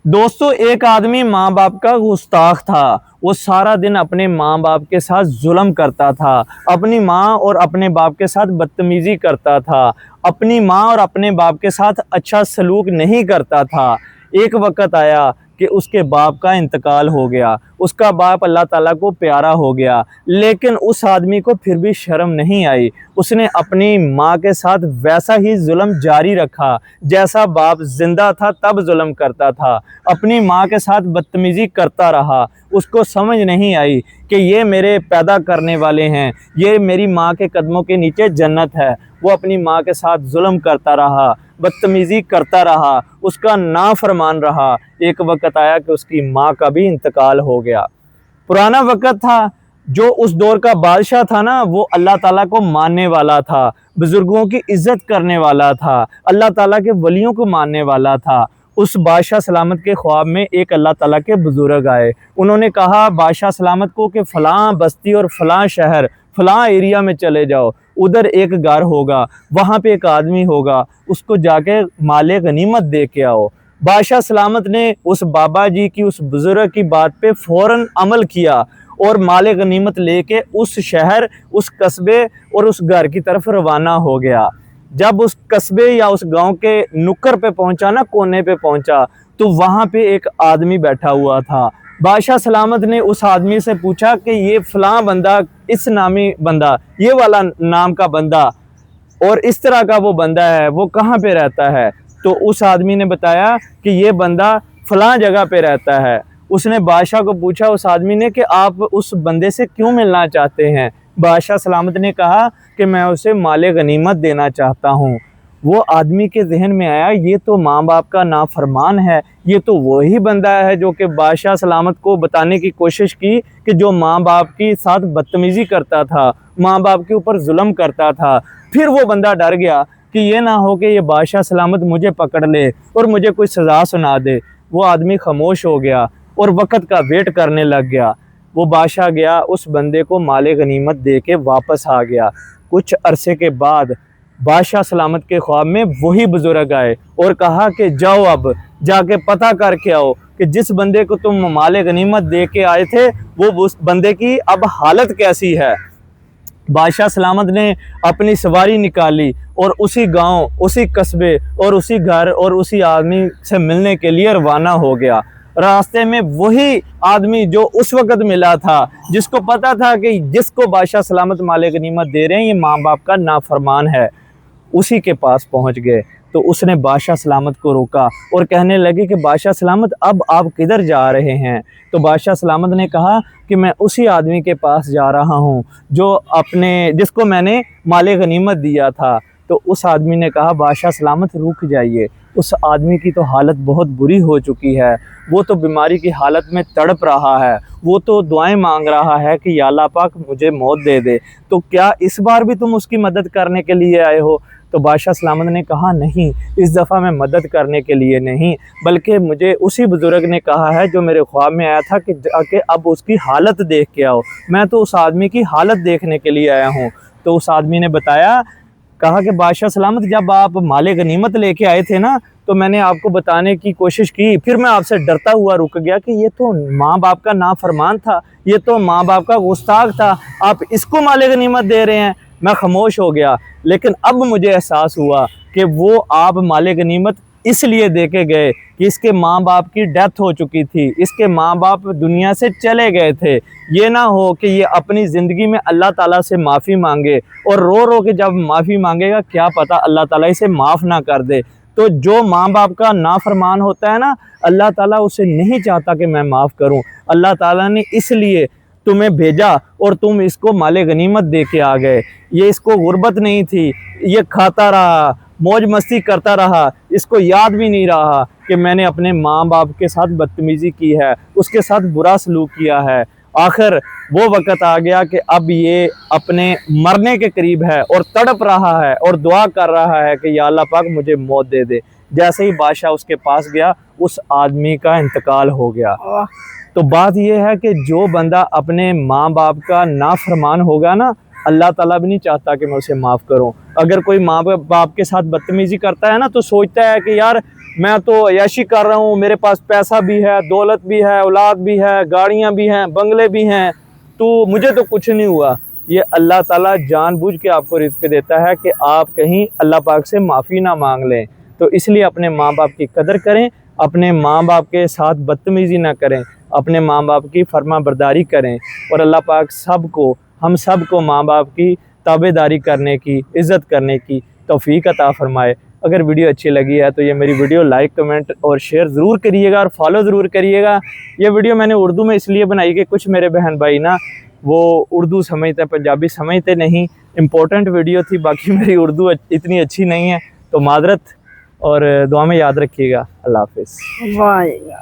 दोस्तों, एक आदमी माँ बाप का गुस्ताख था। वो सारा दिन अपने माँ बाप के साथ जुल्म करता था, अपनी माँ और अपने बाप के साथ बदतमीजी करता था, अपनी माँ और अपने बाप के साथ अच्छा सलूक नहीं करता था। एक वक्त आया कि उसके बाप का इंतकाल हो गया। उसका बाप अल्लाह ताला को प्यारा हो गया, लेकिन उस आदमी को फिर भी शर्म नहीं आई। उसने अपनी माँ के साथ वैसा ही जुल्म जारी रखा जैसा बाप जिंदा था तब जुल्म करता था। अपनी माँ के साथ बदतमीजी करता रहा। उसको समझ नहीं आई कि ये मेरे पैदा करने वाले हैं, ये मेरी माँ के कदमों के नीचे जन्नत है। वो अपनी माँ के साथ जुल्म करता रहा, बदतमीजी करता रहा, उसका नाफरमान रहा। एक वक्त आया कि उसकी माँ का भी इंतकाल हो गया। पुराना वक्त था, जो उस दौर का बादशाह था ना, वो अल्लाह ताला को मानने वाला था, बुजुर्गों की इज्जत करने वाला था, अल्लाह ताला के वलियों को मानने वाला था। उस बादशाह सलामत के ख्वाब में एक अल्लाह ताला के बुजुर्ग आए। उन्होंने कहा बादशाह सलामत को कि फ़लाँ बस्ती और फ़लाँ शहर, फ़लाँ एरिया में चले जाओ, उधर एक घर होगा, वहाँ पे एक आदमी होगा, उसको जाके माले गनीमत दे के आओ। बादशाह सलामत ने उस बाबा जी की, उस बुजुर्ग की बात पे फ़ौरन अमल किया और माले गनीमत लेके उस शहर, उस कस्बे और उस घर की तरफ रवाना हो गया। जब उस कस्बे या उस गांव के नुक्कर पे पहुंचा ना, कोने पे पहुंचा, तो वहां पे एक आदमी बैठा हुआ था। बादशाह सलामत ने उस आदमी से पूछा कि ये फलां बंदा, इस नामी बंदा, ये वाला नाम का बंदा और इस तरह का वो बंदा है, वो कहाँ पे रहता है? तो उस आदमी ने बताया कि ये बंदा फलां जगह पे रहता है। उसने बादशाह को पूछा, उस आदमी ने, कि आप उस बंदे से क्यों मिलना चाहते हैं? बादशाह सलामत ने कहा कि मैं उसे माले गनीमत देना चाहता हूँ। वो आदमी के जहन में आया, ये तो माँ बाप का नाफरमान है, ये तो वही बंदा है जो कि बादशाह सलामत को बताने की कोशिश की कि जो माँ बाप के साथ बदतमीज़ी करता था, माँ बाप के ऊपर जुल्म करता था। फिर वो बंदा डर गया कि ये ना हो कि ये बादशाह सलामत मुझे पकड़ ले और मुझे कोई सज़ा सुना दे। वो आदमी खामोश हो गया और वक़्त का वेट करने लग गया। वो बादशाह गया, उस बंदे को माले गनीमत दे के वापस आ गया। कुछ अरसे के बाद बादशाह सलामत के ख्वाब में वही बुजुर्ग आए और कहा कि जाओ, अब जाके पता करके आओ कि जिस बंदे को तुम माले गनीमत दे के आए थे, वो उस बंदे की अब हालत कैसी है। बादशाह सलामत ने अपनी सवारी निकाली और उसी गांव, उसी कस्बे और उसी घर और उसी आदमी से मिलने के लिए रवाना हो गया। रास्ते में वही आदमी जो उस वक़्त मिला था, जिसको पता था कि जिसको बादशाह सलामत माले गनीमत दे रहे हैं ये माँ बाप का नाफरमान है, उसी के पास पहुंच गए। तो उसने बादशाह सलामत को रोका और कहने लगे कि बादशाह सलामत, अब आप किधर जा रहे हैं? तो बादशाह सलामत ने कहा कि मैं उसी आदमी के पास जा रहा हूं जिसको मैंने माले गनीमत दिया था। तो उस आदमी ने कहा बादशाह सलामत रुक जाइए, उस आदमी की तो हालत बहुत बुरी हो चुकी है, वो तो बीमारी की हालत में तड़प रहा है, वो तो दुआएं मांग रहा है कि या अल्लाह पाक मुझे मौत दे दे। तो क्या इस बार भी तुम उसकी मदद करने के लिए आए हो? तो बादशाह सलामत ने कहा नहीं, इस दफ़ा मैं मदद करने के लिए नहीं, बल्कि मुझे उसी बुज़ुर्ग ने कहा है जो मेरे ख्वाब में आया था कि जाके अब उसकी हालत देख के आओ। मैं तो उस आदमी की हालत देखने के लिए आया हूँ। तो उस आदमी ने बताया, कहा कि बादशाह सलामत, जब आप माले गनीमत लेके आए थे ना, तो मैंने आपको बताने की कोशिश की, फिर मैं आपसे डरता हुआ रुक गया कि ये तो माँ बाप का नाफरमान था, ये तो माँ बाप का गुस्ताख था, आप इसको माले गनीमत दे रहे हैं। मैं खामोश हो गया, लेकिन अब मुझे एहसास हुआ कि वो आप माले गनीमत इसलिए दे के गए कि इसके माँ बाप की डेथ हो चुकी थी, इसके माँ बाप दुनिया से चले गए थे। ये ना हो कि ये अपनी ज़िंदगी में अल्लाह ताला से माफ़ी मांगे और रो रो के जब माफ़ी मांगेगा, क्या पता अल्लाह ताला इसे माफ़ ना कर दे। तो जो माँ बाप का नाफरमान होता है ना, अल्लाह ताला उसे नहीं चाहता कि मैं माफ़ करूँ। अल्लाह ताला ने इसलिए तुम्हें भेजा और तुम इसको माले गनीमत दे के आ गए। ये इसको गुर्बत नहीं थी, ये खाता रहा, मौज मस्ती करता रहा, इसको याद भी नहीं रहा कि मैंने अपने माँ बाप के साथ बदतमीज़ी की है, उसके साथ बुरा सलूक किया है। आखिर वो वक़्त आ गया कि अब ये अपने मरने के करीब है और तड़प रहा है और दुआ कर रहा है कि या अल्लाह पाक मुझे मौत दे दे। जैसे ही बादशाह उसके पास गया, उस आदमी का इंतकाल हो गया। तो बात यह है कि जो बंदा अपने माँ बाप का नाफरमान होगा ना, अल्लाह ताला भी नहीं चाहता कि मैं उसे माफ़ करूं। अगर कोई माँ बाप के साथ बदतमीज़ी करता है ना, तो सोचता है कि यार मैं तो अयाशी कर रहा हूँ, मेरे पास पैसा भी है, दौलत भी है, औलाद भी है, गाड़ियाँ भी हैं, बंगले भी हैं, तो मुझे तो कुछ नहीं हुआ। ये अल्लाह ताला जानबूझ के आपको रिज़्क़ देता है कि आप कहीं अल्लाह पाक से माफ़ी ना मांग लें। तो इसलिए अपने माँ बाप की कदर करें, अपने माँ बाप के साथ बदतमीज़ी ना करें, अपने माँ बाप की फरमाबरदारी करें, और अल्लाह पाक सबको, हम सब को माँ बाप की ताबेदारी करने की, इज़्ज़त करने की तौफ़ीक अता फ़रमाए। अगर वीडियो अच्छी लगी है तो ये मेरी वीडियो लाइक, कमेंट और शेयर ज़रूर करिएगा और फॉलो ज़रूर करिएगा। ये वीडियो मैंने उर्दू में इसलिए बनाई कि कुछ मेरे बहन भाई ना वो उर्दू समझते हैं, पंजाबी समझते नहीं। इम्पोर्टेंट वीडियो थी, बाकी मेरी उर्दू इतनी अच्छी नहीं है, तो मादरत, और दुआ में याद रखिएगा। अल्लाह हाफ़िज़। वाह